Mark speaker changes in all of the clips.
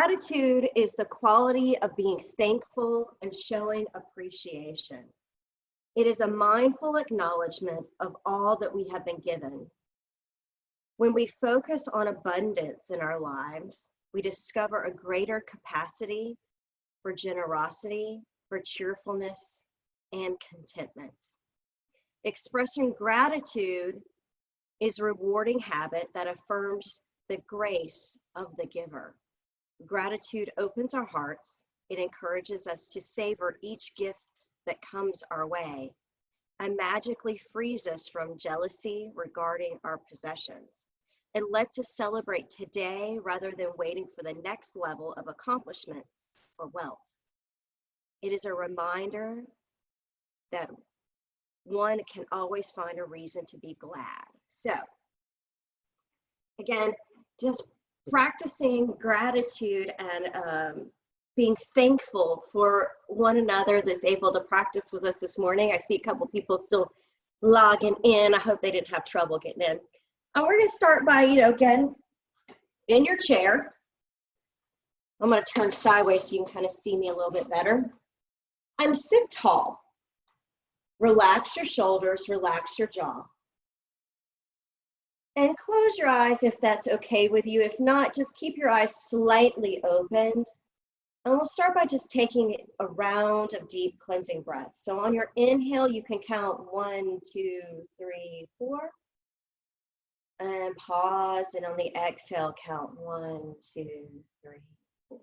Speaker 1: Gratitude is the quality of being thankful and showing appreciation. It is a mindful acknowledgement of all that we have been given. When we focus on abundance in our lives, we discover a greater capacity for generosity, for cheerfulness, and contentment. Expressing gratitude is a rewarding habit that affirms the grace of the giver. Gratitude opens our hearts. It encourages us to savor each gift that comes our way and magically frees us from jealousy regarding our possessions. It lets us celebrate today rather than waiting for the next level of accomplishments or wealth. It is a reminder that one can always find a reason to be glad. So, again, just practicing gratitude and being thankful for one another that's able to practice with us this morning. I see a couple people still logging in. I hope they didn't have trouble getting in. And we're going to start by, again, in your chair. I'm going to turn sideways so you can kind of see me a little bit better. And sit tall. Relax your shoulders, relax your jaw. And close your eyes if that's okay with you. If not, just keep your eyes slightly opened. And we'll start by just taking a round of deep cleansing breaths. So on your inhale, you can count 1, 2, 3, 4. And pause, and on the exhale, count 1, 2, 3, 4.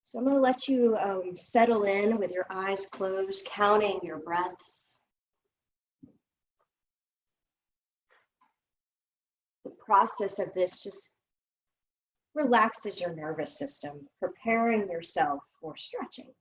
Speaker 1: So I'm going to let you settle in with your eyes closed, counting your breaths. The process of this just relaxes your nervous system, preparing yourself for stretching.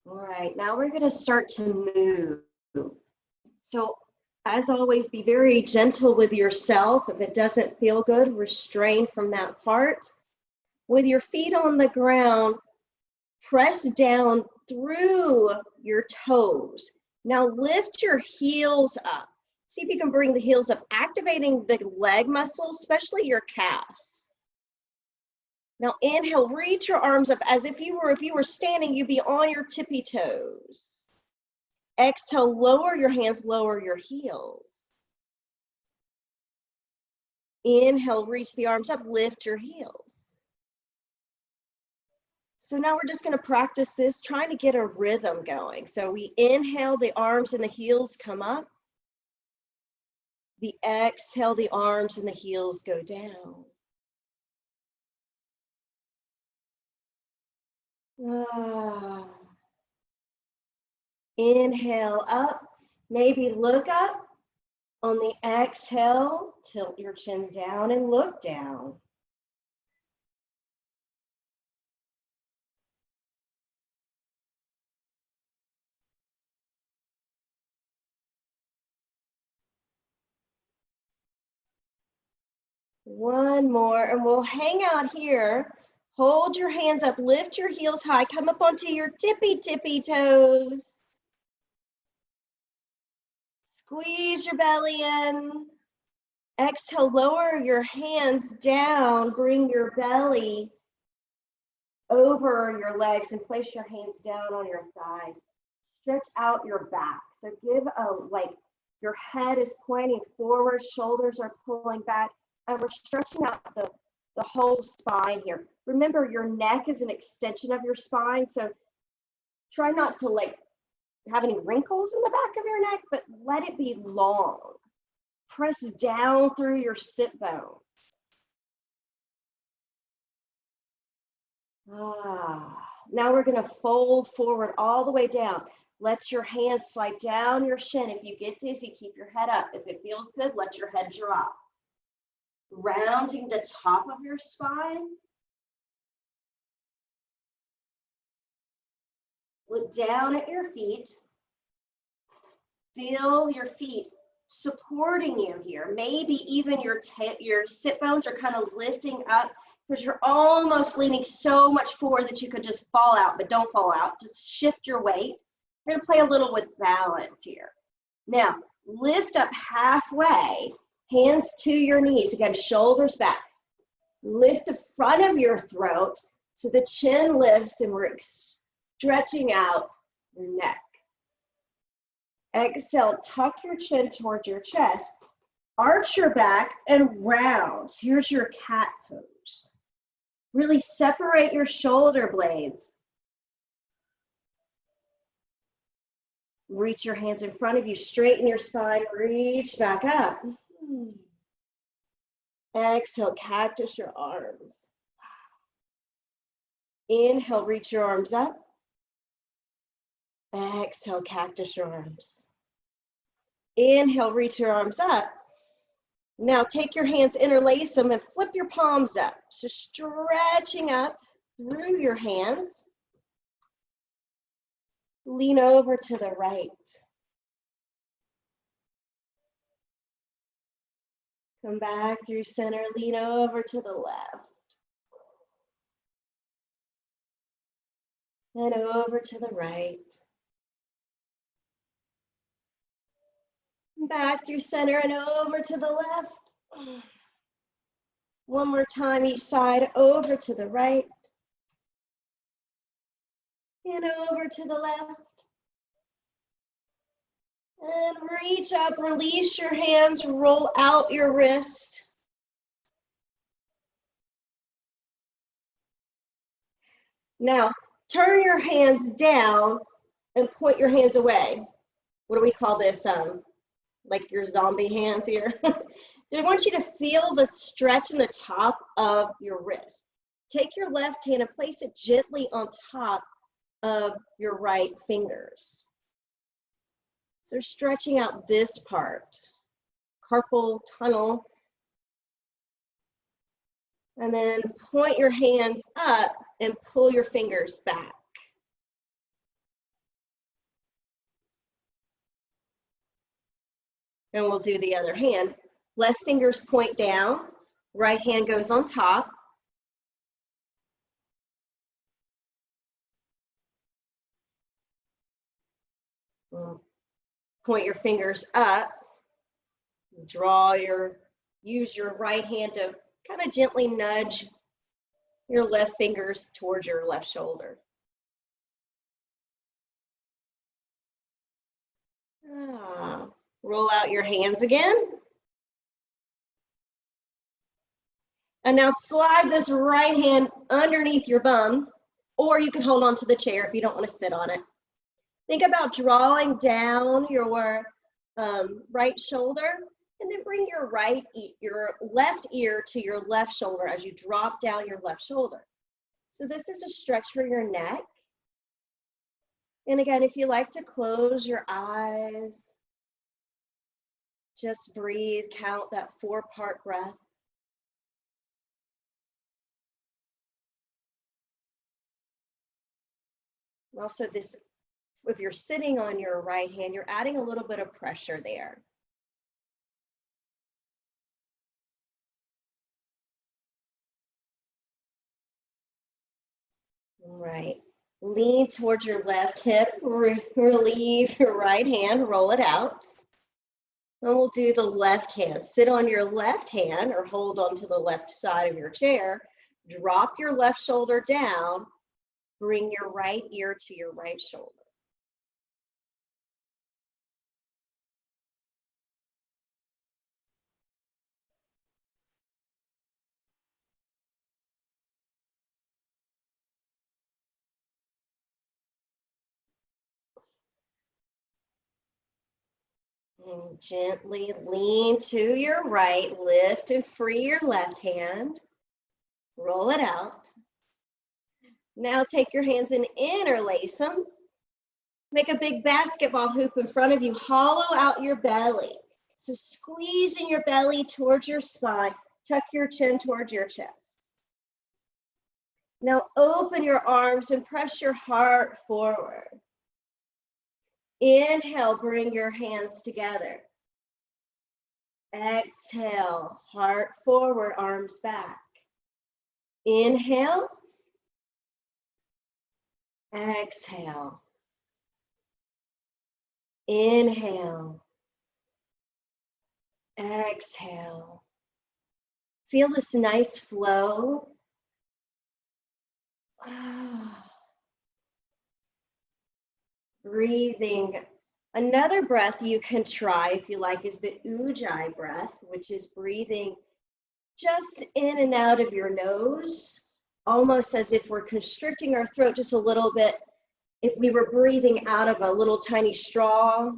Speaker 1: All right, now we're going to start to move. So as always, be very gentle with yourself. If it doesn't feel good, restrain from that part. With your feet on the ground, press down through your toes. Now lift your heels up. See if you can bring the heels up, activating the leg muscles, especially your calves. Now inhale, reach your arms up as if you were standing, you'd be on your tippy toes. Exhale, lower your hands, lower your heels. Inhale, reach the arms up, lift your heels. So now we're just going to practice this, trying to get a rhythm going. So we inhale, the arms and the heels come up. The exhale, the arms and the heels go down. Inhale up, maybe look up. On the exhale, tilt your chin down and look down. One more, and we'll hang out here. Hold your hands up, lift your heels high, come up onto your tippy toes. Squeeze your belly in. Exhale, lower your hands down, bring your belly over your legs and place your hands down on your thighs. Stretch out your back. So give your head is pointing forward, shoulders are pulling back, and we're stretching out the whole spine here. Remember, your neck is an extension of your spine, so try not to have any wrinkles in the back of your neck, but let it be long. Press down through your sit bones. Now we're going to fold forward all the way down. Let your hands slide down your shin. If you get dizzy, keep your head up. If it feels good, let your head drop. Rounding the top of your spine. Look down at your feet. Feel your feet supporting you here. Maybe even your sit bones are kind of lifting up because you're almost leaning so much forward that you could just fall out, but don't fall out. Just shift your weight. We're gonna play a little with balance here. Now, lift up halfway, hands to your knees. Again, shoulders back. Lift the front of your throat so the chin lifts and we're stretching out your neck. Exhale, tuck your chin towards your chest. Arch your back and round. Here's your cat pose. Really separate your shoulder blades. Reach your hands in front of you, straighten your spine, reach back up. Exhale, cactus your arms. Inhale, reach your arms up. Exhale, cactus your arms. Inhale, reach your arms up. Now take your hands, interlace them, and flip your palms up. So stretching up through your hands. Lean over to the right. Come back through center, lean over to the left. And over to the right. Back through center and over to the left. One more time each side, over to the right. And over to the left. And reach up, release your hands, roll out your wrist. Now, turn your hands down and point your hands away. What do we call this? Like your zombie hands here. So I want you to feel the stretch in the top of your wrist. Take your left hand and place it gently on top of your right fingers. So stretching out this part, carpal tunnel. And then point your hands up and pull your fingers back. And we'll do the other hand. Left fingers point down, right hand goes on top. Point your fingers up. Use your right hand to kind of gently nudge your left fingers towards your left shoulder. Roll out your hands again. And now slide this right hand underneath your bum, or you can hold on to the chair if you don't want to sit on it. Think about drawing down your right shoulder, and then bring your left ear to your left shoulder as you drop down your left shoulder. So this is a stretch for your neck. And again, if you like to close your eyes, just breathe, count that 4-part breath. Also, if you're sitting on your right hand, you're adding a little bit of pressure there. All right, lean towards your left hip, relieve your right hand, roll it out. And we'll do the left hand. Sit on your left hand or hold onto the left side of your chair. Drop your left shoulder down. Bring your right ear to your right shoulder. And gently lean to your right, lift and free your left hand. Roll it out. Now take your hands and interlace them. Make a big basketball hoop in front of you. Hollow out your belly. So squeezing your belly towards your spine. Tuck your chin towards your chest. Now open your arms and press your heart forward. Inhale, bring your hands together. Exhale, heart forward, arms back. Inhale. Exhale. Inhale. Exhale. Feel this nice flow. Breathing. Another breath you can try if you like is the Ujjayi breath, which is breathing just in and out of your nose, almost as if we're constricting our throat just a little bit. If we were breathing out of a little tiny straw.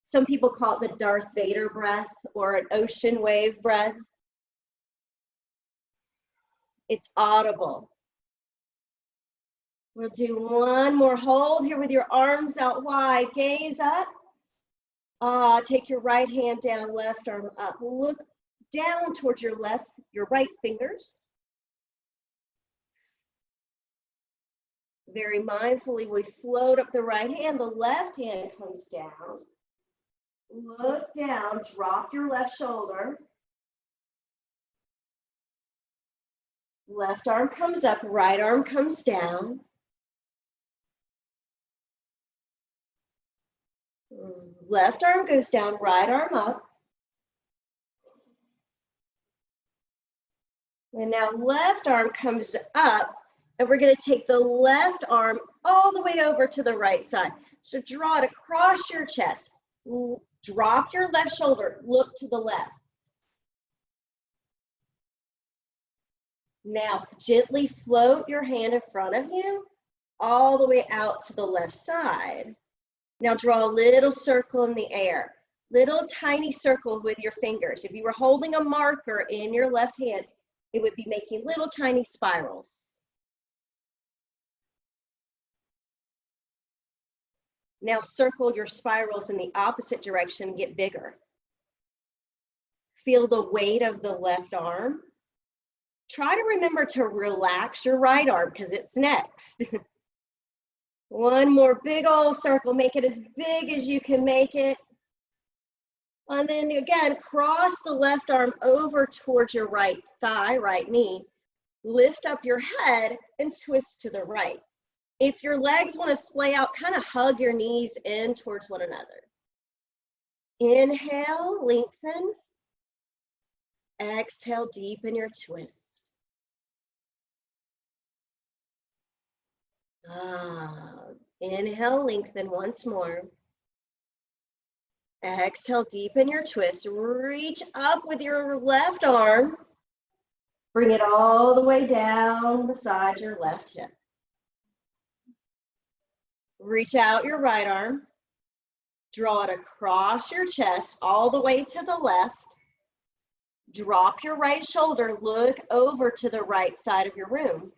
Speaker 1: Some people call it the Darth Vader breath or an ocean wave breath. It's audible. We'll do one more hold here with your arms out wide. Gaze up. Take your right hand down, left arm up. Look down towards your right fingers. Very mindfully, we float up the right hand. The left hand comes down. Look down, drop your left shoulder. Left arm comes up, right arm comes down. Left arm goes down, right arm up. And now left arm comes up, and we're going to take the left arm all the way over to the right side. So draw it across your chest. Drop your left shoulder, look to the left. Now gently float your hand in front of you all the way out to the left side. Now draw a little circle in the air, little tiny circle with your fingers. If you were holding a marker in your left hand, it would be making little tiny spirals. Now circle your spirals in the opposite direction and get bigger. Feel the weight of the left arm. Try to remember to relax your right arm because it's next. One more big old circle, make it as big as you can make it. And then again, cross the left arm over towards your right thigh, right knee. Lift up your head and twist to the right. If your legs want to splay out, kind of hug your knees in towards one another. Inhale, lengthen. Exhale, deepen your twist. Inhale, lengthen once more. Exhale, deepen your twist. Reach up with your left arm. Bring it all the way down beside your left hip. Reach out your right arm. Draw it across your chest all the way to the left. Drop your right shoulder. Look over to the right side of your room.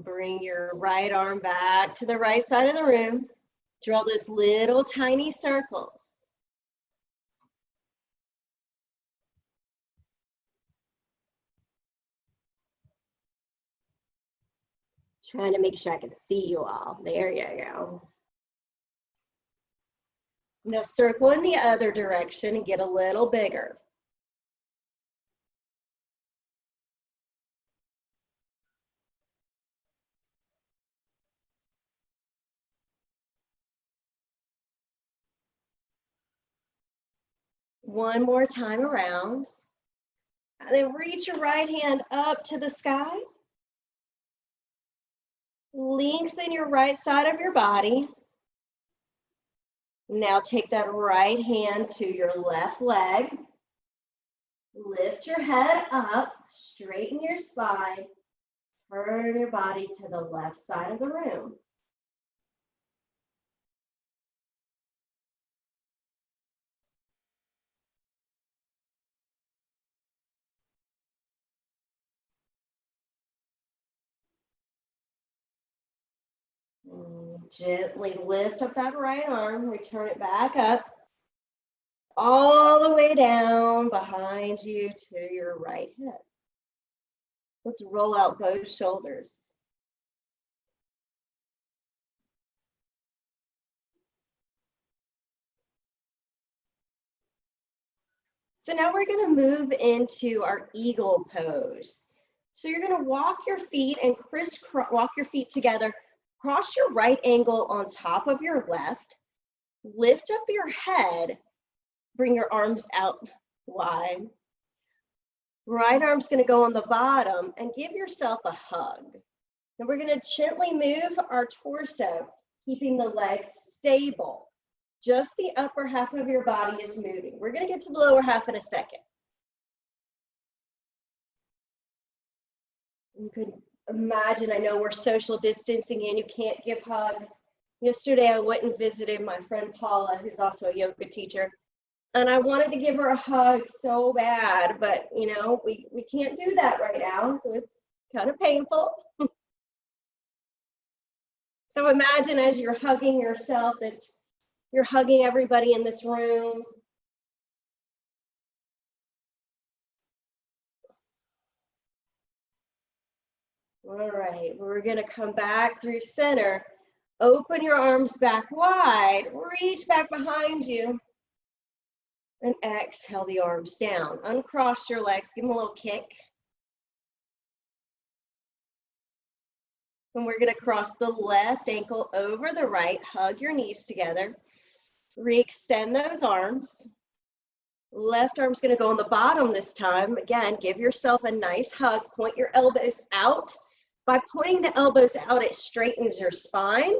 Speaker 1: Bring your right arm back to the right side of the room. Draw those little tiny circles. Trying to make sure I can see you all. There you go. Now circle in the other direction and get a little bigger. One more time around. And then reach your right hand up to the sky. Lengthen your right side of your body. Now take that right hand to your left leg. Lift your head up, straighten your spine, turn your body to the left side of the room. Gently lift up that right arm, return it back up, all the way down behind you to your right hip. Let's roll out both shoulders. So now we're going to move into our eagle pose. So you're going to walk your feet and walk your feet together. Cross your right ankle on top of your left. Lift up your head. Bring your arms out wide. Right arm's going to go on the bottom and give yourself a hug. Now we're going to gently move our torso, keeping the legs stable. Just the upper half of your body is moving. We're going to get to the lower half in a second. You could imagine, I know we're social distancing and you can't give hugs. Yesterday I went and visited my friend Paula, who's also a yoga teacher, and I wanted to give her a hug so bad, but you know, we can't do that right now, so it's kind of painful. So imagine as you're hugging yourself that you're hugging everybody in this room. All right, we're going to come back through center. Open your arms back wide, reach back behind you, and exhale the arms down. Uncross your legs, give them a little kick. And we're going to cross the left ankle over the right, hug your knees together, re-extend those arms. Left arm's going to go on the bottom this time. Again, give yourself a nice hug, point your elbows out. By pointing the elbows out, it straightens your spine.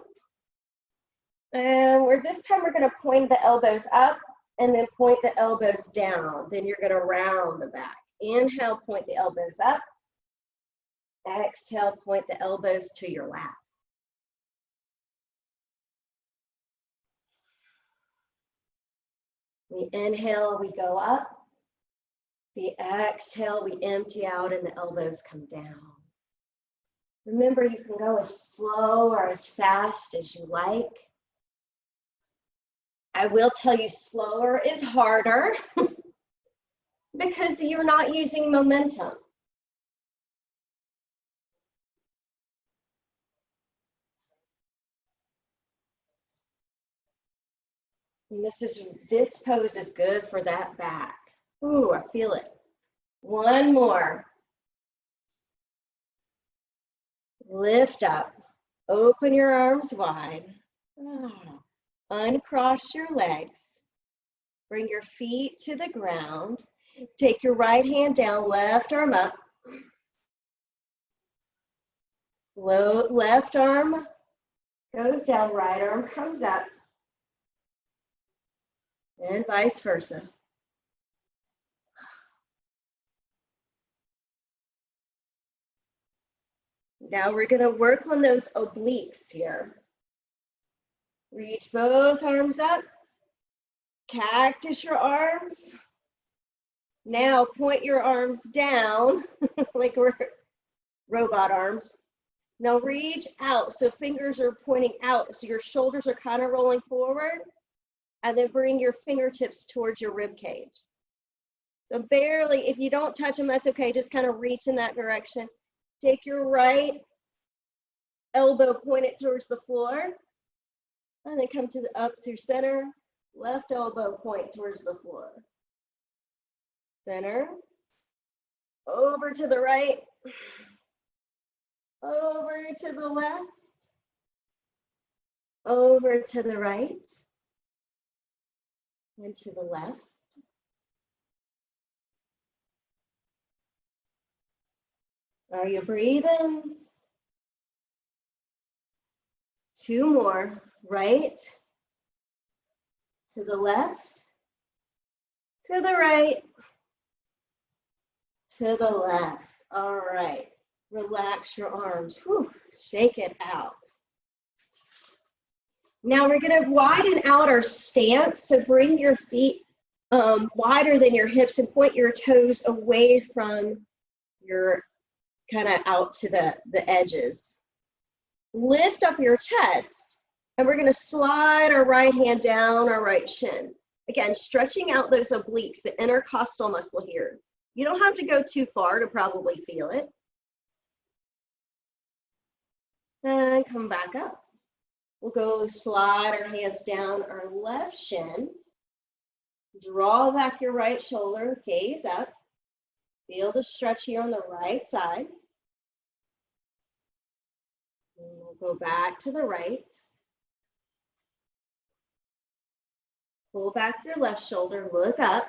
Speaker 1: And this time we're going to point the elbows up and then point the elbows down. Then you're going to round the back. Inhale, point the elbows up. Exhale, point the elbows to your lap. We inhale, we go up. The exhale, we empty out and the elbows come down. Remember, you can go as slow or as fast as you like. I will tell you slower is harder because you're not using momentum. And this pose is good for that back. Ooh, I feel it. One more. Lift up, open your arms wide. Uncross your legs. Bring your feet to the ground. Take your right hand down, left arm up. Left arm goes down, right arm comes up. And vice versa. Now we're going to work on those obliques here. Reach both arms up. Cactus your arms. Now point your arms down like we're robot arms. Now reach out, so fingers are pointing out, so your shoulders are kind of rolling forward, and then bring your fingertips towards your rib cage. So barely, if you don't touch them, that's okay, just kind of reach in that direction. Take your right elbow, point it towards the floor, and then come to the up through center. Left elbow point towards the floor. Center. Over to the right. Over to the left. Over to the right. And to the left. Are you breathing? Two more. Right. To the left. To the right. To the left. All right. Relax your arms. Whew. Shake it out. Now we're going to widen out our stance. So bring your feet wider than your hips and point your toes away from your kind of out to the edges. Lift up your chest And we're going to slide our right hand down our right shin. Again, stretching out those obliques, the intercostal muscle here. You don't have to go too far to probably feel it. And come back up. We'll go slide our hands down our left shin. Draw back your right shoulder, gaze up. Feel the stretch here on the right side. And we'll go back to the right. Pull back your left shoulder, look up.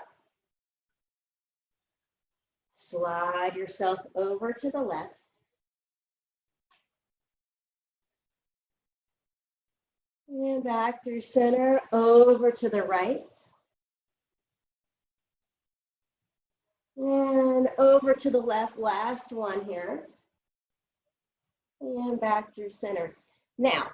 Speaker 1: Slide yourself over to the left. And back through center, over to the right. And over to the left, last one here. And back through center. Now,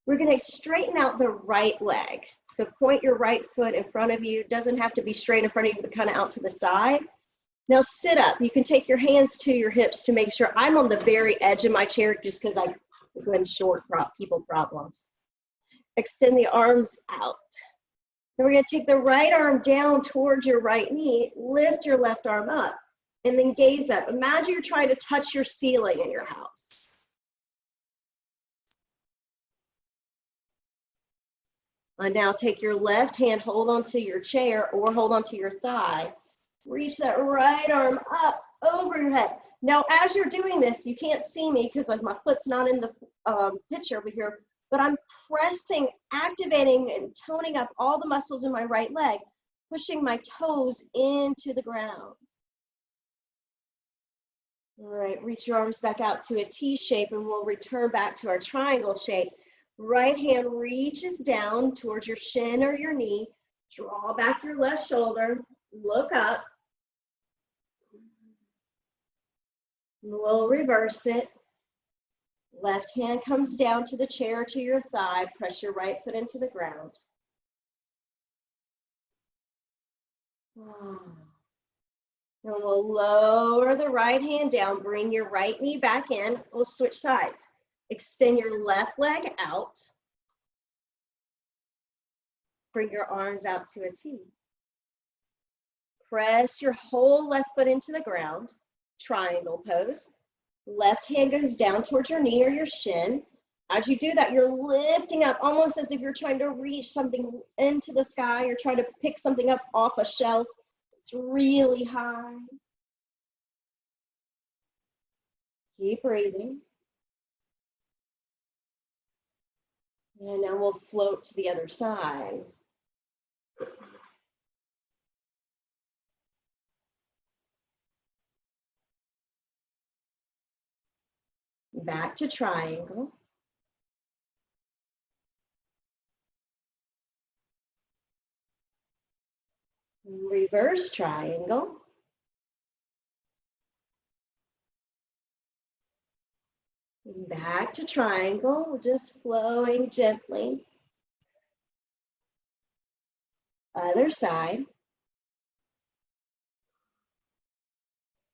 Speaker 1: we're going to straighten out the right leg. So point your right foot in front of you. It doesn't have to be straight in front of you, but kind of out to the side. Now sit up. You can take your hands to your hips to make sure I'm on the very edge of my chair just because I'm in short people problems. Extend the arms out. Then we're going to take the right arm down towards your right knee, lift your left arm up, and then gaze up. Imagine you're trying to touch your ceiling in your house. And now take your left hand, hold onto your chair or hold onto your thigh. Reach that right arm up over your head. Now, as you're doing this, you can't see me because my foot's not in the picture over here, but I'm pressing, activating, and toning up all the muscles in my right leg, pushing my toes into the ground. All right, reach your arms back out to a T shape, and we'll return back to our triangle shape. Right hand reaches down towards your shin or your knee. Draw back your left shoulder. Look up. We'll reverse it. Left hand comes down to the chair, to your thigh. Press your right foot into the ground. And we'll lower the right hand down. Bring your right knee back in. We'll switch sides. Extend your left leg out. Bring your arms out to a T. Press your whole left foot into the ground. Triangle pose. Left hand goes down towards your knee or your shin. As you do that, you're lifting up almost as if you're trying to reach something into the sky. You're trying to pick something up off a shelf. It's really high. Keep breathing. And now we'll float to the other side. Back to triangle. Reverse triangle. Back to triangle, just flowing gently. Other side.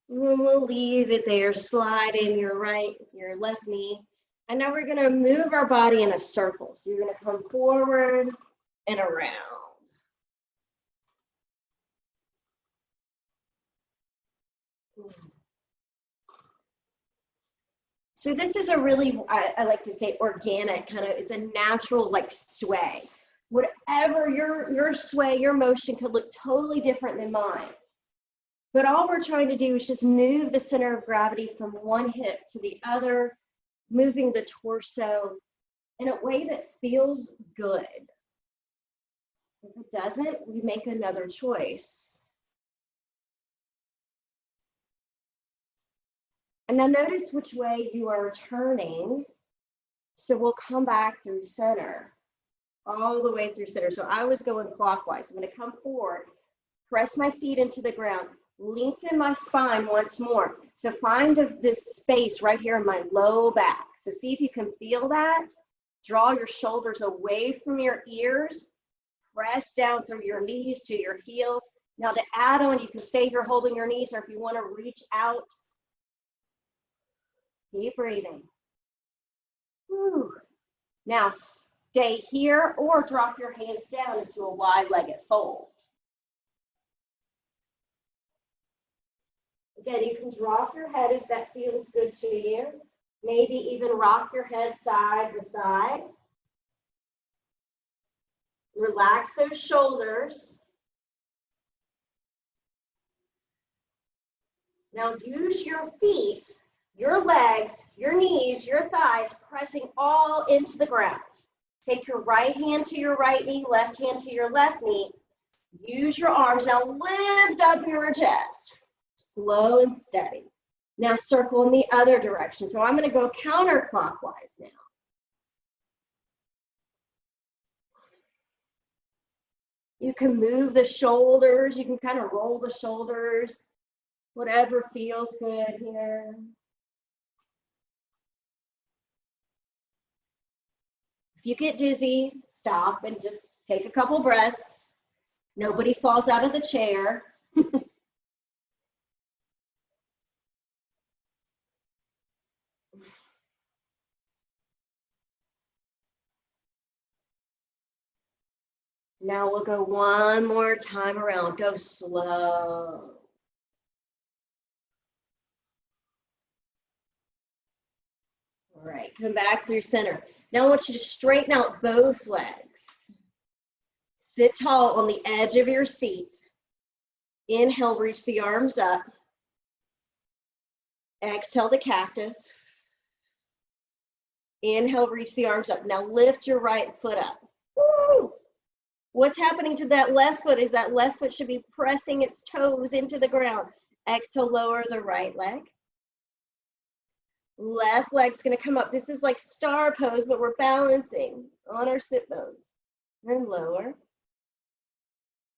Speaker 1: And we'll leave it there. Slide in your left knee. And now we're going to move our body in a circle. So you're going to come forward and around. So this is a really, I like to say, organic kind of, it's a natural like sway. Whatever your sway, your motion could look totally different than mine. But all we're trying to do is just move the center of gravity from one hip to the other, moving the torso in a way that feels good. If it doesn't, we make another choice. And now notice which way you are turning. So we'll come back through center, all the way through center. So I was going clockwise. I'm going to come forward, press my feet into the ground, lengthen my spine once more. So find this space right here in my low back. So see if you can feel that. Draw your shoulders away from your ears. Press down through your knees to your heels. Now to add on, you can stay here holding your knees, or if you want to reach out, keep breathing. Whew. Now stay here or drop your hands down into a wide-legged fold. Again, you can drop your head if that feels good to you. Maybe even rock your head side to side. Relax those shoulders. Now use your feet, your legs, your knees, your thighs, pressing all into the ground. Take your right hand to your right knee, left hand to your left knee. Use your arms. Now lift up your chest. Slow and steady. Now circle in the other direction. So I'm going to go counterclockwise now. You can move the shoulders. You can kind of roll the shoulders. Whatever feels good here. If you get dizzy, stop and just take a couple breaths. Nobody falls out of the chair. Now we'll go one more time around. Go slow. All right, come back through center. Now I want you to straighten out both legs. Sit tall on the edge of your seat. Inhale, reach the arms up. Exhale the cactus. Inhale, reach the arms up. Now lift your right foot up. Woo! What's happening to that left foot is that left foot should be pressing its toes into the ground. Exhale, lower the right leg. Left leg's gonna come up. This is like star pose, but we're balancing on our sit bones. And lower.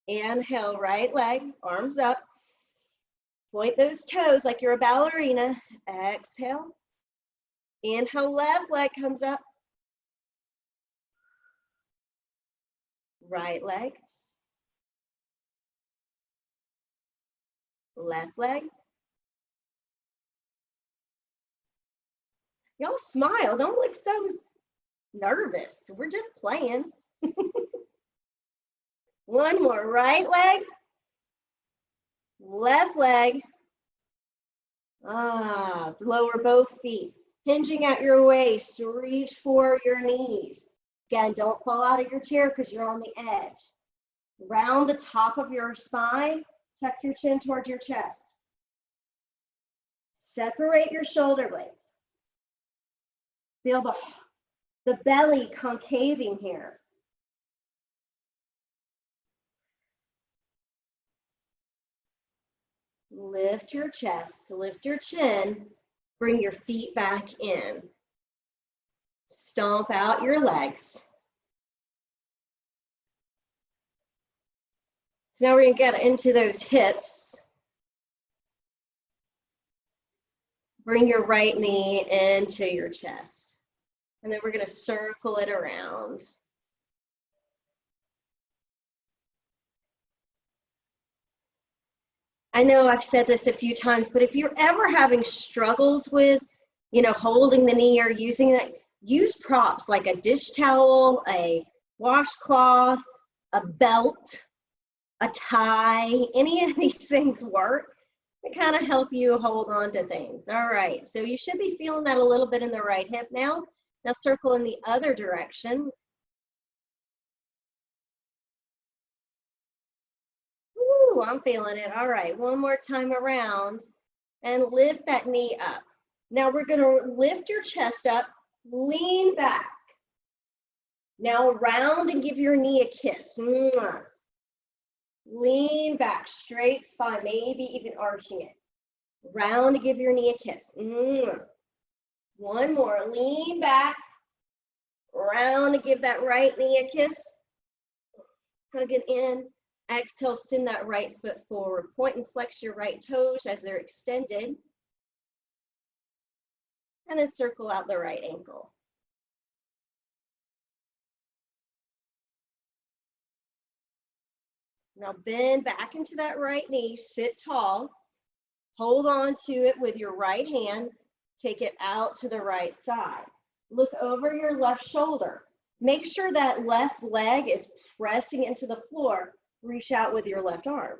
Speaker 1: Inhale, right leg, arms up. Point those toes like you're a ballerina. Exhale. Inhale, left leg comes up. Right leg. Left leg. Y'all smile. Don't look so nervous. We're just playing. One more. Right leg. Left leg. Lower both feet. Hinging at your waist. Reach for your knees. Again, don't fall out of your chair because you're on the edge. Round the top of your spine. Tuck your chin towards your chest. Separate your shoulder blades. Feel the belly concaving here. Lift your chest, lift your chin, bring your feet back in. Stomp out your legs. So now we're going to get into those hips. Bring your right knee into your chest. And then we're going to circle it around. I know I've said this a few times, but if you're ever having struggles with, holding the knee or using it, use props like a dish towel, a washcloth, a belt, a tie. Any of these things work to kind of help you hold on to things. All right, so you should be feeling that a little bit in the right hip now. Now circle in the other direction. Ooh, I'm feeling it. All right, one more time around and lift that knee up. Now we're going to lift your chest up, lean back. Now round and give your knee a kiss. Mwah. Lean back, straight spine, maybe even arching it. Round to give your knee a kiss. Mwah. One more, lean back. Round to give that right knee a kiss. Hug it in. Exhale, send that right foot forward. Point and flex your right toes as they're extended. And then circle out the right ankle. Now bend back into that right knee, sit tall. Hold on to it with your right hand. Take it out to the right side. Look over your left shoulder. Make sure that left leg is pressing into the floor. Reach out with your left arm.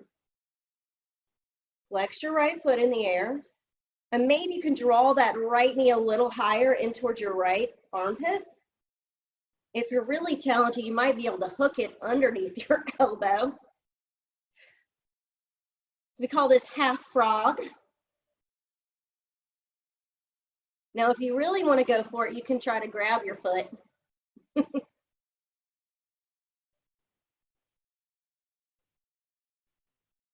Speaker 1: Flex your right foot in the air. And maybe you can draw that right knee a little higher in towards your right armpit. If you're really talented, you might be able to hook it underneath your elbow. So we call this half frog. Now, if you really want to go for it, you can try to grab your foot.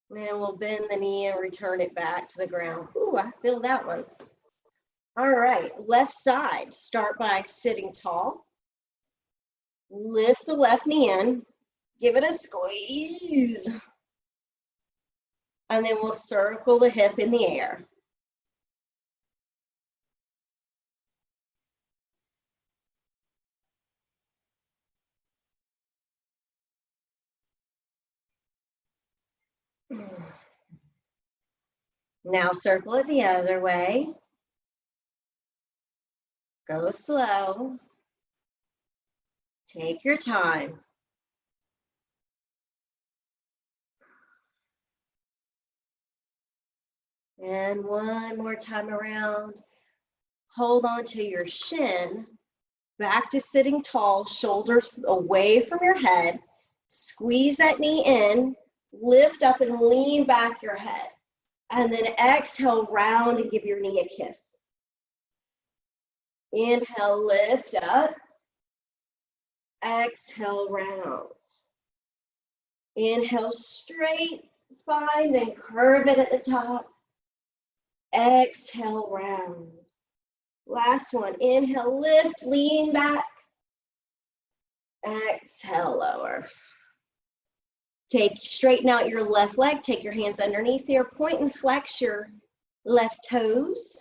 Speaker 1: Then we'll bend the knee and return it back to the ground. Ooh, I feel that one. All right, left side. Start by sitting tall. Lift the left knee in. Give it a squeeze. And then we'll circle the hip in the air. Now circle it the other way. Go slow. Take your time. And one more time around. Hold on to your shin. Back to sitting tall, shoulders away from your head. Squeeze that knee in. Lift up and lean back your head. And then exhale, round and give your knee a kiss. Inhale, lift up. Exhale, round. Inhale, straight spine, then curve it at the top. Exhale, round. Last one. Inhale, lift, lean back. Exhale, lower. Straighten out your left leg. Take your hands underneath there. Point and flex your left toes.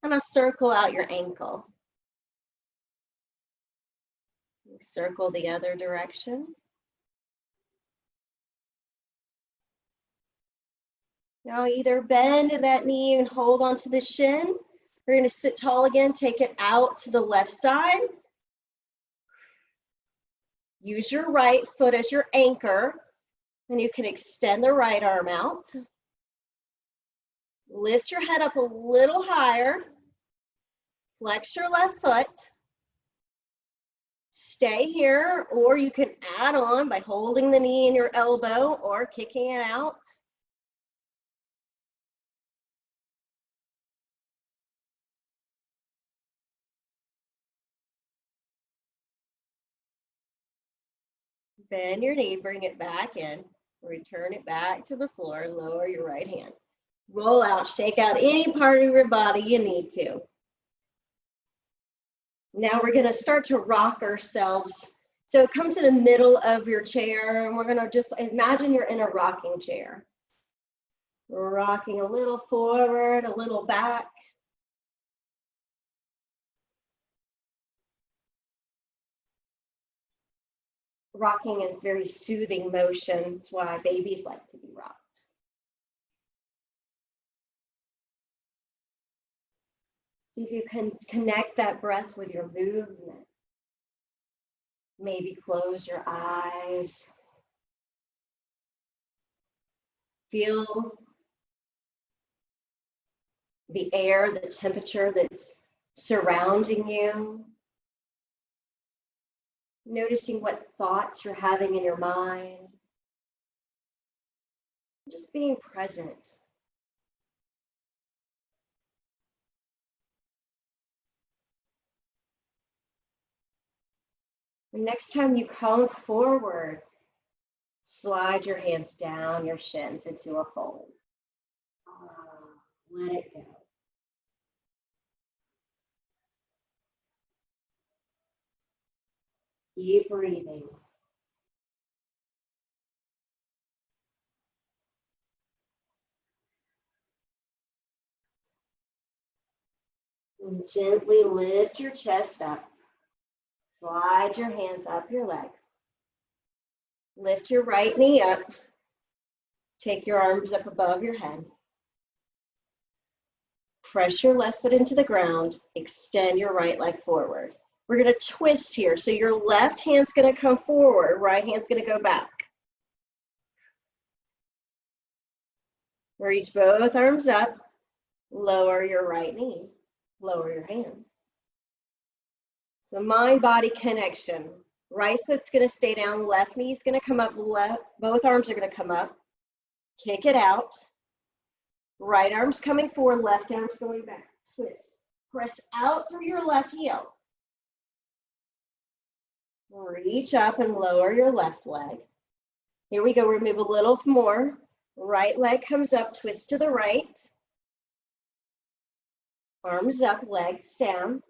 Speaker 1: And I'll circle out your ankle. Circle the other direction. Now either bend that knee and hold onto the shin. We're going to sit tall again. Take it out to the left side. Use your right foot as your anchor. And you can extend the right arm out. Lift your head up a little higher. Flex your left foot. Stay here, or you can add on by holding the knee in your elbow or kicking it out. Bend your knee, bring it back in. Return it back to the floor, lower your right hand. Roll out, shake out any part of your body you need to. Now we're gonna start to rock ourselves. So come to the middle of your chair and we're gonna just imagine you're in a rocking chair. We're rocking a little forward, a little back. Rocking is very soothing motion. That's why babies like to be rocked. See if you can connect that breath with your movement. Maybe close your eyes. Feel the air, the temperature that's surrounding you. Noticing what thoughts you're having in your mind. Just being present. The next time you come forward, slide your hands down your shins into a fold. Let it go. Keep breathing. And gently lift your chest up. Slide your hands up your legs. Lift your right knee up. Take your arms up above your head. Press your left foot into the ground. Extend your right leg forward. We're going to twist here. So your left hand's going to come forward. Right hand's going to go back. Reach both arms up. Lower your right knee. Lower your hands. So mind-body connection. Right foot's going to stay down. Left knee's going to come up. Both arms are going to come up. Kick it out. Right arm's coming forward. Left arm's going back. Twist. Press out through your left heel. Reach up and lower your left leg. Here we go. Remove a little more. Right leg comes up. Twist to the right. Arms up. Legs down.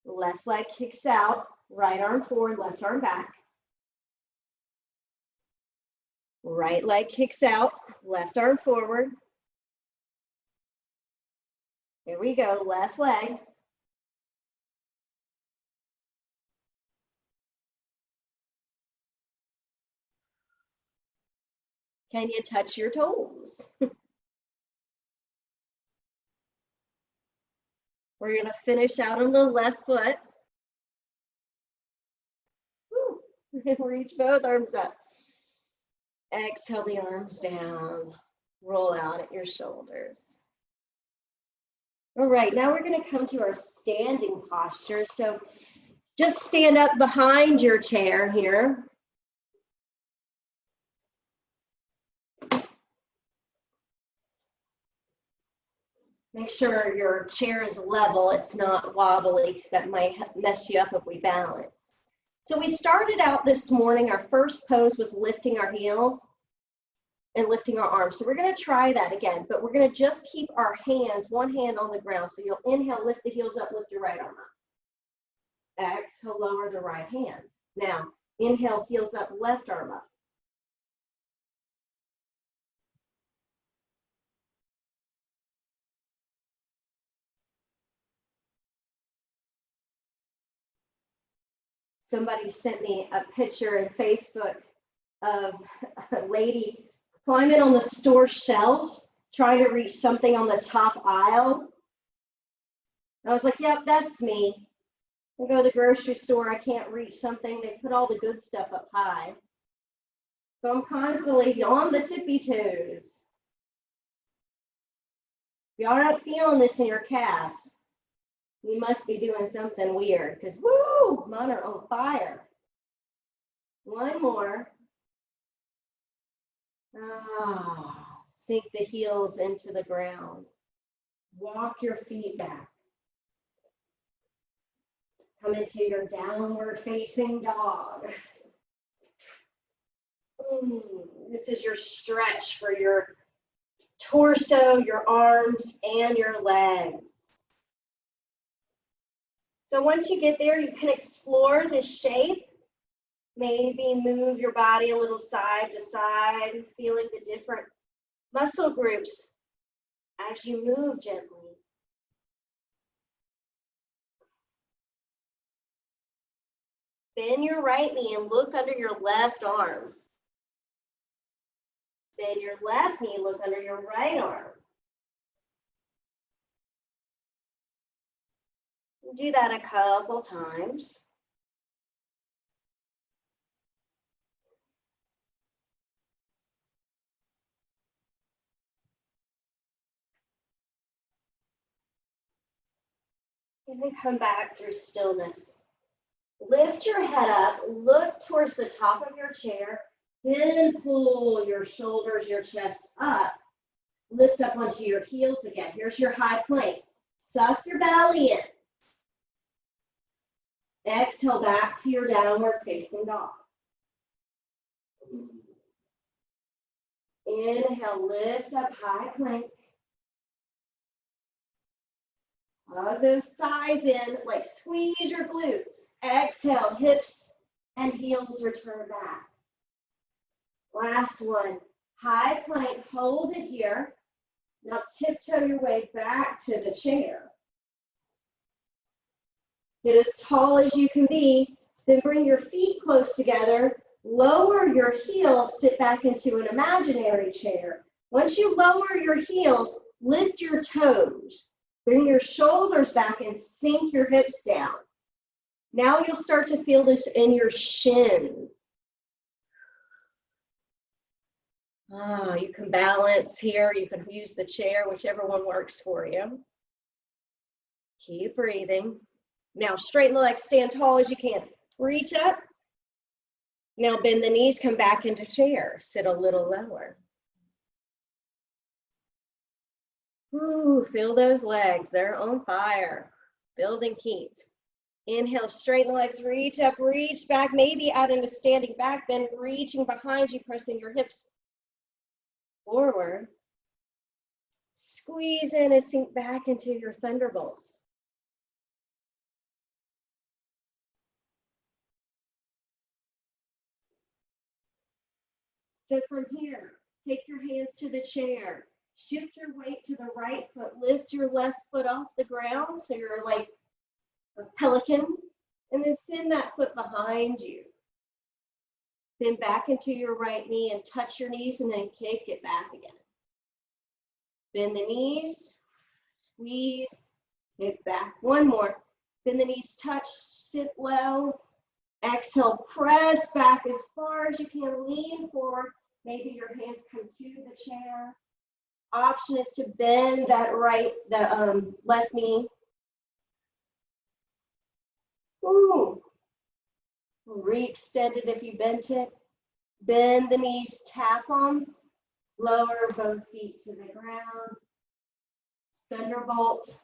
Speaker 1: Left leg kicks out. Right arm forward. Left arm back. Right leg kicks out. Left arm forward. Here we go. Left leg. Can you touch your toes? We're going to finish out on the left foot. Reach both arms up. Exhale the arms down. Roll out at your shoulders. All right, now we're going to come to our standing posture. So just stand up behind your chair here. Make sure your chair is level, it's not wobbly, because that might mess you up if we balance. So we started out this morning, our first pose was lifting our heels and lifting our arms. So we're going to try that again, but we're going to just keep our hands, one hand on the ground. So you'll inhale, lift the heels up, lift your right arm up. Exhale, lower the right hand. Now, inhale, heels up, left arm up. Somebody sent me a picture in Facebook of a lady climbing on the store shelves, trying to reach something on the top aisle. I was like, yep, that's me. I go to the grocery store, I can't reach something. They put all the good stuff up high. So I'm constantly on the tippy toes. If y'all aren't feeling this in your calves, you must be doing something weird, because woo, mine are on fire. One more. Sink the heels into the ground. Walk your feet back. Come into your downward facing dog. This is your stretch for your torso, your arms, and your legs. So once you get there, you can explore this shape. Maybe move your body a little side to side, feeling the different muscle groups as you move gently. Bend your right knee and look under your left arm. Bend your left knee, look under your right arm. Do that a couple times. And then come back through stillness. Lift your head up, look towards the top of your chair, then pull your shoulders, your chest up. Lift up onto your heels again. Here's your high plank. Suck your belly in. Exhale back to your downward facing dog. Inhale, lift up, high plank. Hug those thighs in, like squeeze your glutes. Exhale, hips and heels return back. Last one, high plank, hold it here. Now tiptoe your way back to the chair. Get as tall as you can be, then bring your feet close together, lower your heels, sit back into an imaginary chair. Once you lower your heels, lift your toes. Bring your shoulders back and sink your hips down. Now you'll start to feel this in your shins. Oh, you can balance here. You can use the chair, whichever one works for you. Keep breathing. Now straighten the legs, stand tall as you can. Reach up. Now bend the knees, come back into chair. Sit a little lower. Ooh, feel those legs. They're on fire. Building heat. Inhale, straighten the legs, reach up, reach back, maybe out into standing back bend, reaching behind you, pressing your hips forward. Squeeze in and sink back into your thunderbolt. So from here, take your hands to the chair. Shift your weight to the right foot. Lift your left foot off the ground so you're like a pelican. And then send that foot behind you. Then back into your right knee and touch your knees and then kick it back again. Bend the knees, squeeze, kick back. One more. Bend the knees, touch, sit low. Exhale, press back as far as you can, lean forward. Maybe your hands come to the chair. Option is to bend that left knee. Ooh. Re-extend it if you bent it. Bend the knees, tap them. Lower both feet to the ground. Thunderbolt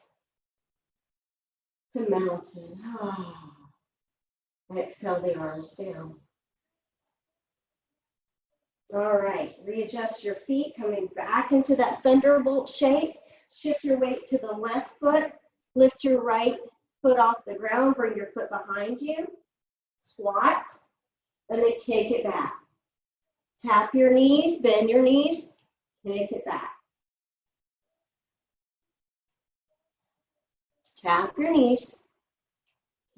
Speaker 1: to mountain. Exhale the arms down. All right, readjust your feet, coming back into that thunderbolt shape. Shift your weight to the left foot. Lift your right foot off the ground. Bring your foot behind you. Squat, and then kick it back. Tap your knees, bend your knees, kick it back. Tap your knees,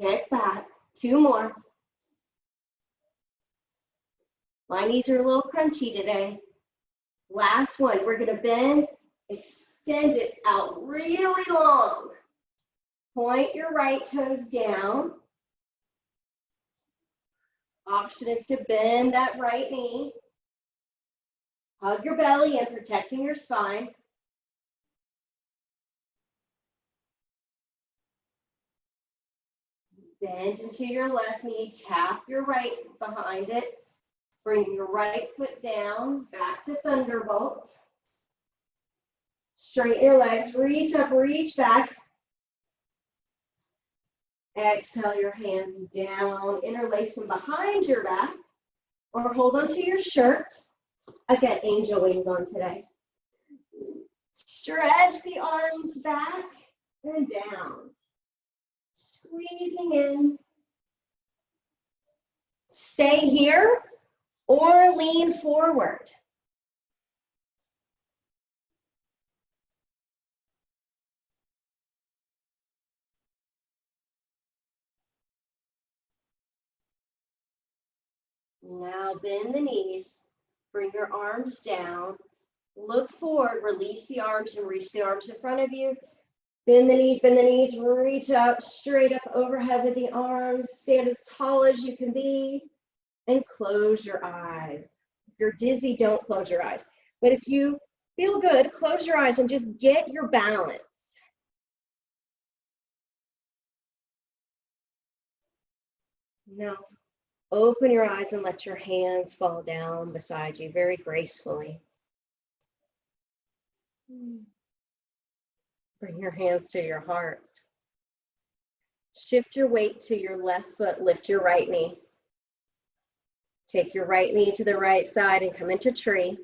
Speaker 1: kick back. Two more. My knees are a little crunchy today. Last one. We're going to bend, extend it out really long. Point your right toes down. Option is to bend that right knee. Hug your belly in, protecting your spine. Bend into your left knee, tap your right behind it. Bring your right foot down, back to thunderbolt. Straighten your legs, reach up, reach back. Exhale your hands down, interlace them behind your back, or hold onto your shirt. I've got angel wings on today. Stretch the arms back and down. Squeezing in. Stay here or lean forward. Now bend the knees, bring your arms down, look forward, release the arms and reach the arms in front of you. Bend the knees, reach up, straight up overhead with the arms, stand as tall as you can be, and close your eyes. If you're dizzy, don't close your eyes. But if you feel good, close your eyes and just get your balance. Now, open your eyes and let your hands fall down beside you very gracefully. Bring your hands to your heart. Shift your weight to your left foot, lift your right knee. Take your right knee to the right side and come into tree.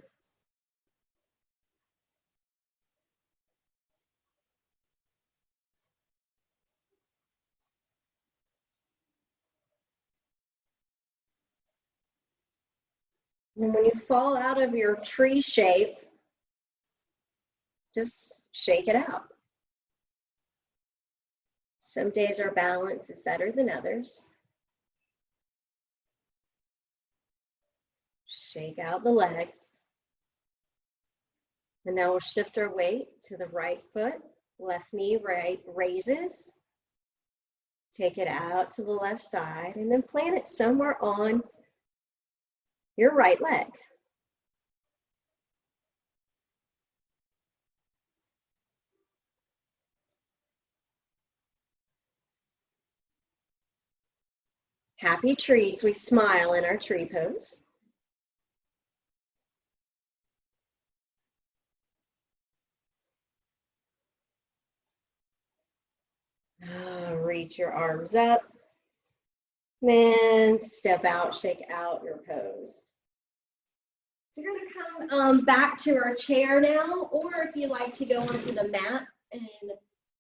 Speaker 1: And when you fall out of your tree shape, just shake it out. Some days our balance is better than others. Shake out the legs. And now we'll shift our weight to the right foot. Left knee raises. Take it out to the left side and then plant it somewhere on your right leg. Happy trees, we smile in our tree pose. Reach your arms up. Then step out, shake out your pose. So you're gonna come back to our chair now, or if you like to go onto the mat and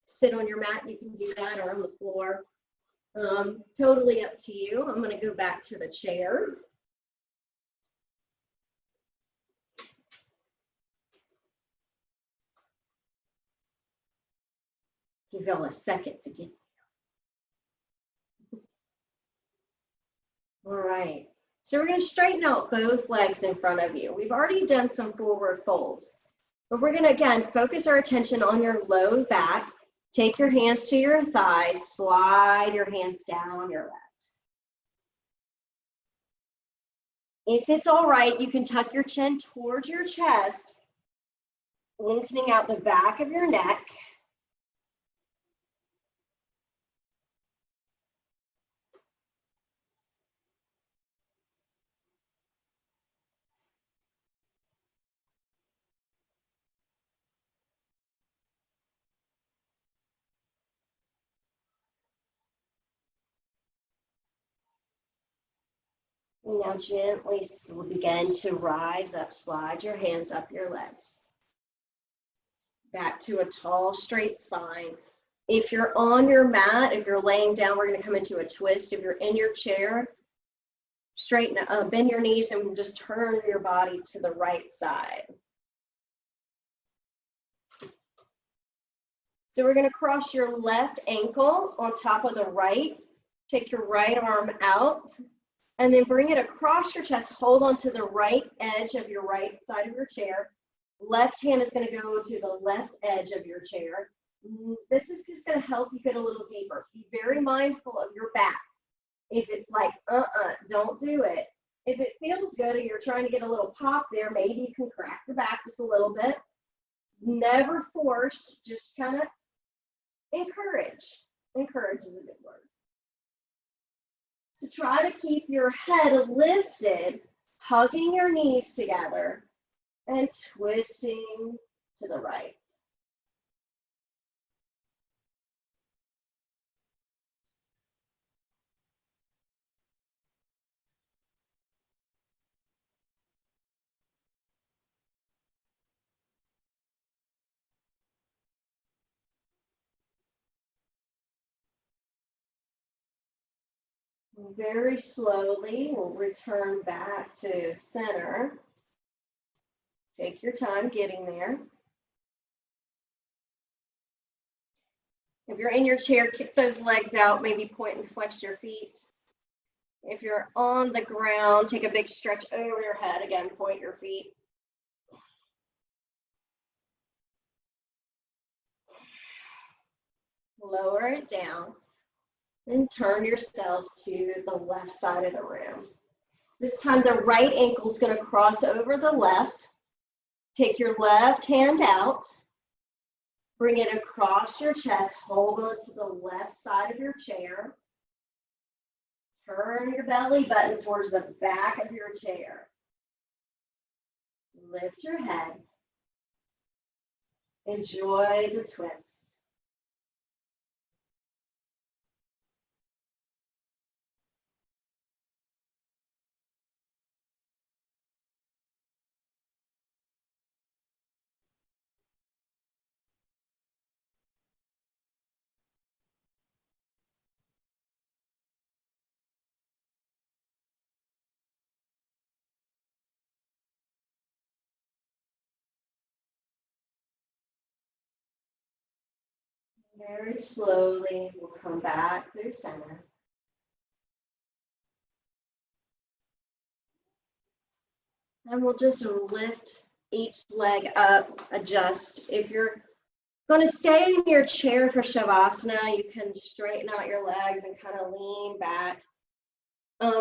Speaker 1: sit on your mat, you can do that, or on the floor. Totally up to you. I'm gonna go back to the chair. Give y'all a second to get. All right. So we're going to straighten out both legs in front of you. We've already done some forward folds, but we're going to, again, focus our attention on your low back. Take your hands to your thighs, slide your hands down your legs. If it's all right, you can tuck your chin towards your chest, lengthening out the back of your neck. Now gently begin to rise up, slide your hands up your legs. Back to a tall, straight spine. If you're on your mat, if you're laying down, we're going to come into a twist. If you're in your chair, straighten up, bend your knees and just turn your body to the right side. So we're going to cross your left ankle on top of the right. Take your right arm out and then bring it across your chest. Hold on to the right edge of your right side of your chair. Left hand is going to go to the left edge of your chair. This is just going to help you get a little deeper. Be very mindful of your back. If it's like, don't do it. If it feels good and you're trying to get a little pop there, maybe you can crack the back just a little bit. Never force, just kind of encourage. Encourage is a good word. So try to keep your head lifted, hugging your knees together and twisting to the right. Very slowly, we'll return back to center. Take your time getting there. If you're in your chair, kick those legs out, maybe point and flex your feet. If you're on the ground, take a big stretch over your head. Again, point your feet. Lower it down and turn yourself to the left side of the room. This time the right ankle is going to cross over the left. Take your left hand out. Bring it across your chest. Hold on to the left side of your chair. Turn your belly button towards the back of your chair. Lift your head. Enjoy the twist. Very slowly, we'll come back through center. And we'll just lift each leg up, adjust. If you're Going to stay in your chair for Shavasana. You can straighten out your legs and kind of lean back.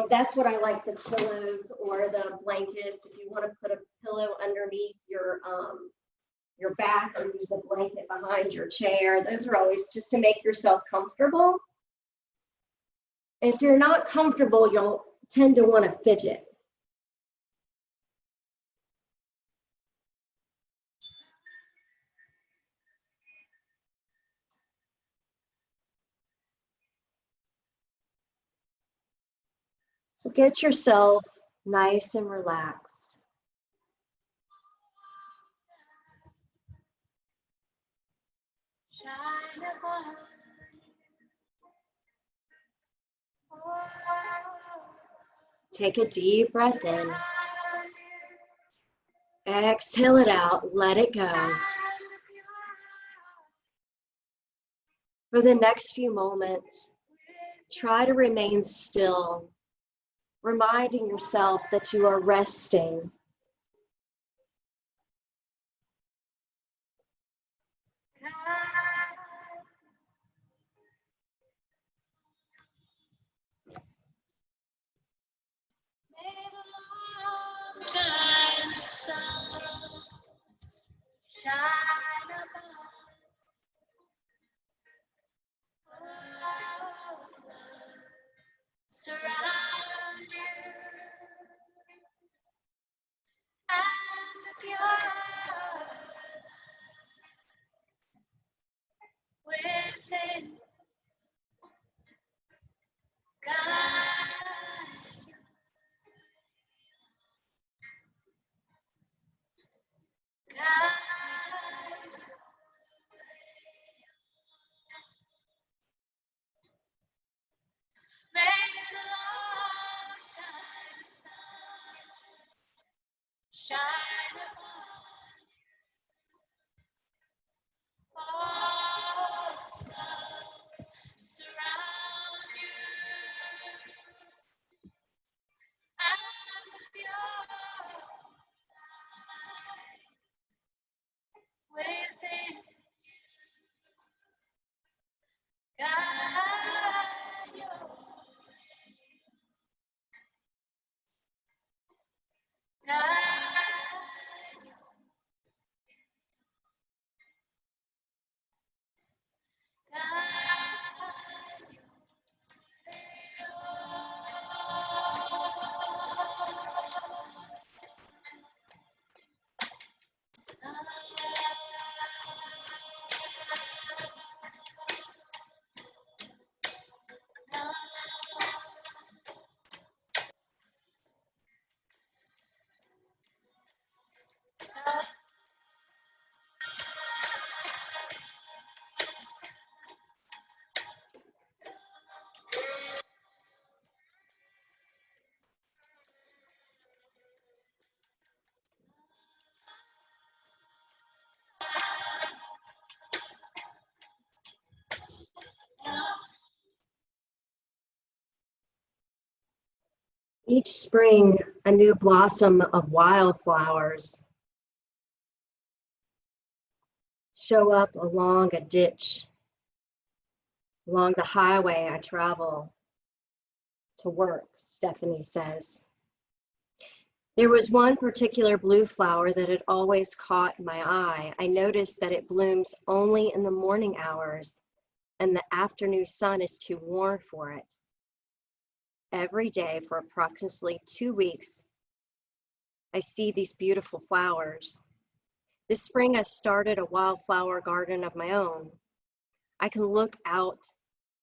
Speaker 1: That's what I like, the pillows or the blankets. If you want to put a pillow underneath your back or use a blanket behind your chair, those are always just to make yourself comfortable. If you're not comfortable, you'll tend to want to fidget. So get yourself nice and relaxed. Take a deep breath in. Exhale it out, let it go. For the next few moments, try to remain still, reminding yourself that you are resting. Each spring, a new blossom of wildflowers show up along a ditch, along the highway I travel to work, Stephanie says. There was one particular blue flower that had always caught my eye. I noticed that it blooms only in the morning hours and the afternoon sun is too warm for it. Every day for approximately 2 weeks, I see these beautiful flowers. This spring, I started a wildflower garden of my own. I can look out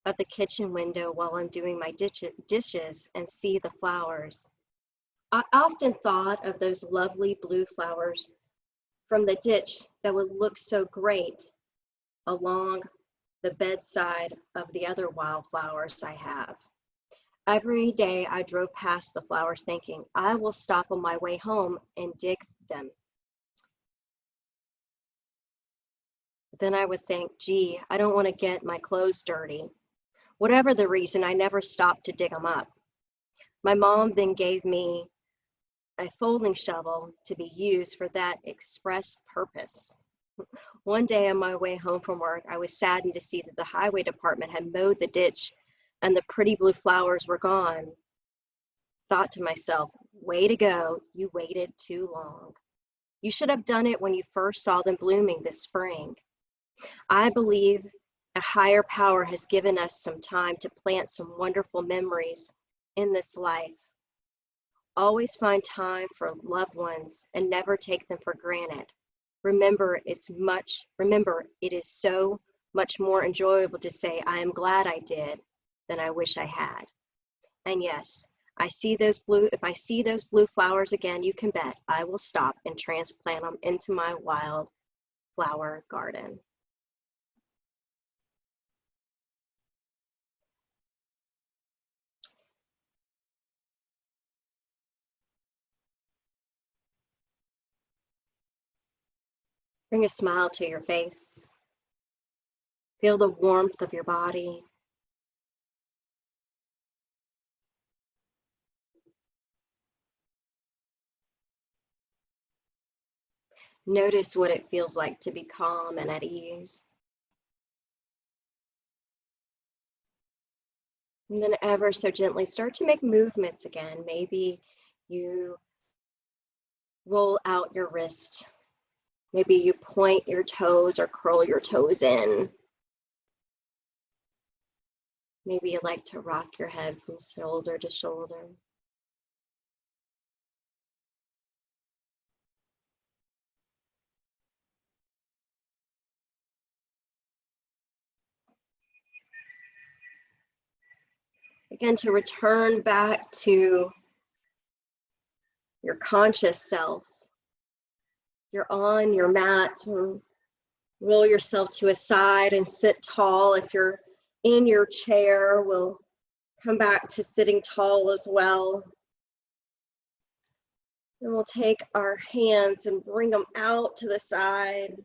Speaker 1: of the kitchen window while I'm doing my dishes and see the flowers. I often thought of those lovely blue flowers from the ditch that would look so great along the bedside of the other wildflowers I have. Every day I drove past the flowers thinking, I will stop on my way home and dig them. Then I would think, gee, I don't want to get my clothes dirty. Whatever the reason, I never stopped to dig them up. My mom then gave me a folding shovel to be used for that express purpose. One day on my way home from work, I was saddened to see that the highway department had mowed the ditch and the pretty blue flowers were gone. Thought to myself, way to go, you waited too long. You should have done it when you first saw them blooming this spring. I believe a higher power has given us some time to plant some wonderful memories in this life. Always find time for loved ones and never take them for granted. Remember, it is so much more enjoyable to say, I am glad I did, than I wish I had. And yes, if I see those blue flowers again, you can bet I will stop and transplant them into my wild flower garden. Bring a smile to your face. Feel the warmth of your body. Notice what it feels like to be calm and at ease. And then ever so gently start to make movements again. Maybe you roll out your wrist. Maybe you point your toes or curl your toes in. Maybe you like to rock your head from shoulder to shoulder. Again, to return back to your conscious self. You're on your mat, roll yourself to a side and sit tall. If you're in your chair, we'll come back to sitting tall as well. And we'll take our hands and bring them out to the side.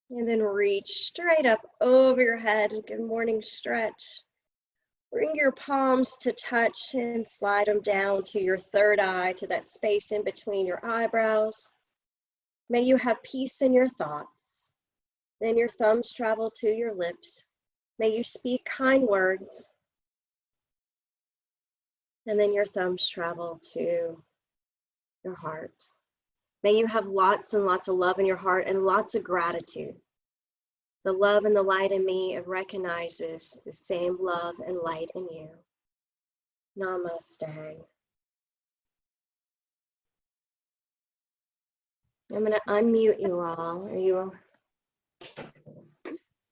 Speaker 1: And then reach straight up over your head. Good morning stretch. Bring your palms to touch and slide them down to your third eye, to that space in between your eyebrows. May you have peace in your thoughts. Then your thumbs travel to your lips. May you speak kind words. And then your thumbs travel to your heart. May you have lots and lots of love in your heart and lots of gratitude. The love and the light in me recognizes the same love and light in you. Namaste. I'm going to unmute you all. Are you?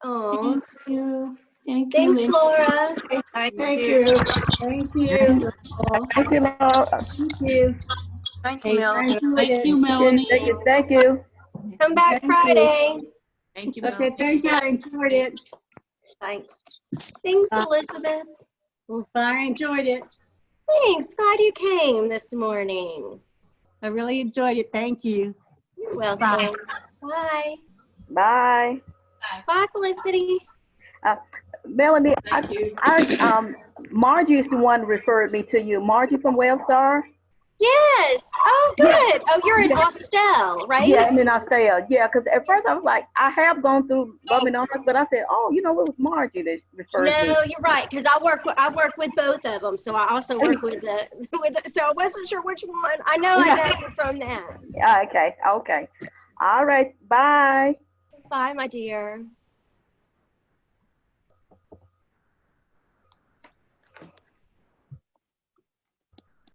Speaker 1: Oh,
Speaker 2: Thank you. Thank
Speaker 1: thanks,
Speaker 2: you.
Speaker 1: Laura.
Speaker 3: Thank you.
Speaker 2: Thank you.
Speaker 4: Thank you, Laura.
Speaker 2: Thank you.
Speaker 3: Thank you, Mel.
Speaker 2: Thank you, Melanie.
Speaker 4: Thank you.
Speaker 1: Come back
Speaker 2: Thank you.
Speaker 1: Friday.
Speaker 3: Thank you,
Speaker 2: Okay,
Speaker 3: Mel.
Speaker 2: thank you. I enjoyed it.
Speaker 3: Thanks.
Speaker 1: Thanks, Elizabeth.
Speaker 2: I enjoyed it.
Speaker 1: Thanks. Glad you came this morning.
Speaker 2: I really enjoyed it. Thank you.
Speaker 1: You're welcome. Bye.
Speaker 4: Bye.
Speaker 1: Bye, Felicity.
Speaker 4: Melanie, Margie is the one who referred me to you. Margie from Wellstar?
Speaker 1: Yes. Oh, good.
Speaker 4: Yeah.
Speaker 1: Oh, you're in Austell, right?
Speaker 4: Yeah, and then I said, yeah, because at first I was like, I have gone through Loving Arms, but I said, oh, it was Margie that referred me.
Speaker 1: No, you're right, because I work with both of them, so I also work with so I wasn't sure which one. I know you from that.
Speaker 4: Yeah, okay. All right. Bye.
Speaker 1: Bye, my dear.